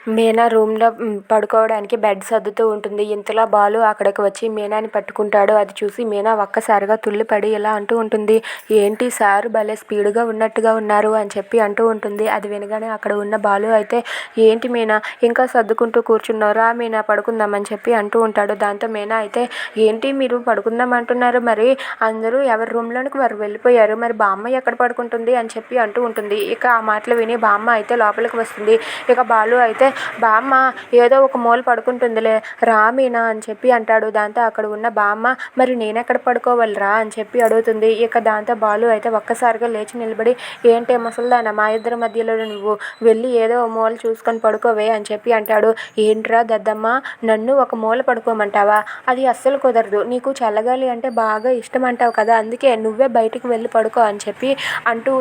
మీనా రూమ్లో పడుకోవడానికి బెడ్ సర్దుతూ ఉంటుంది. ఇంతలో బాలు అక్కడికి వచ్చి మీనాని పట్టుకుంటాడు. అది చూసి మీనా ఒక్కసారిగా తుళ్ళిపడి ఇలా అంటూ ఉంటుంది, ఏంటి సార్ భలే స్పీడ్గా ఉన్నట్టుగా ఉన్నారు అని చెప్పి అంటూ ఉంటుంది. అది వినగానే అక్కడ ఉన్న బాలు అయితే, ఏంటి మీనా ఇంకా సర్దుకుంటూ కూర్చున్నారా, మీనా పడుకుందామని చెప్పి అంటూ ఉంటాడు. దాంతో మీనా అయితే, ఏంటి మీరు పడుకుందాం అంటున్నారు, మరి అందరూ ఎవరి రూమ్లోనికి వారు వెళ్ళిపోయారు, మరి బామ్మ ఎక్కడ పడుకుంటుంది అని చెప్పి అంటూ ఉంటుంది. ఇక ఆ మాటలు విని బామ్మ అయితే లోపలికి వస్తుంది. ఇక బాలు అయితే, బామ్మ ఏదో ఒక మూల పడుకుంటుందిలే రా మీనా అని చెప్పి అంటాడు. దాంతో అక్కడ ఉన్న బామ్మ, మరి నేనెక్కడ పడుకోవాలిరా అని చెప్పి అడుగుతుంది. ఇక దాంతో బాలు అయితే ఒక్కసారిగా లేచి నిలబడి, ఏంటే ముసల్దానా మా ఇద్దరి మధ్యలో నువ్వు వెళ్ళి ఏదో ఒక మూల చూసుకొని పడుకోవే అని చెప్పి అంటాడు. ఏంట్రా దద్దమ్మ, నన్ను ఒక మూల పడుకోమంటావా, అది అస్సలు కుదరదు, నీకు చల్లగాలి అంటే బాగా ఇష్టం అంటావు కదా, అందుకే నువ్వే బయటికి వెళ్ళి పడుకో అని చెప్పి అంటూ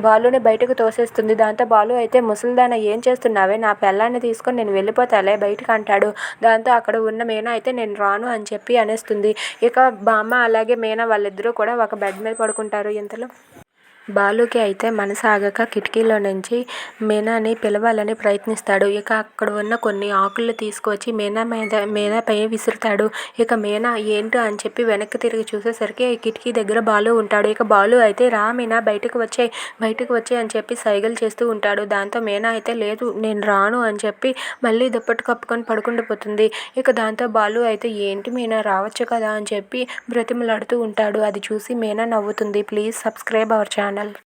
బాలుని బయటకు తోసేస్తుంది. దాంతో బాలు అయితే, ముసల్దానా ఏం చేస్తున్నావే, నా పెళ్ళాన్ని తీసుకొని నేను వెళ్ళిపోతాలే బయటకు అంటాడు. దాంతో అక్కడ ఉన్న మీనా అయితే, నేను రాను అని చెప్పి అనేస్తుంది. ఇక బామ్మ అలాగే మీనా వాళ్ళిద్దరూ కూడా ఒక బెడ్ మీద పడుకుంటారు. ఇంతలో బాలుకి అయితే మనసాగక కిటికీలో నుంచి మీనాని పిలవాలని ప్రయత్నిస్తాడు. ఇక అక్కడ ఉన్న కొన్ని ఆకులు తీసుకొచ్చి మీనాపై విసురుతాడు. ఇక మీనా ఏంటో అని చెప్పి వెనక్కి తిరిగి చూసేసరికి కిటికీ దగ్గర బాలు ఉంటాడు. ఇక బాలు అయితే, రా మీనా బయటకు వచ్చే అని చెప్పి సైగలు చేస్తూ ఉంటాడు. దాంతో మీనా అయితే, లేదు నేను రాను అని చెప్పి మళ్ళీ దుప్పటి కప్పుకొని పడుకుండిపోతుంది. ఇక దాంతో బాలు అయితే, ఏంటి మీనా రావచ్చు కదా అని చెప్పి బ్రతిమలాడుతూ ఉంటాడు. అది చూసి మీనా నవ్వుతుంది. Please subscribe our channel.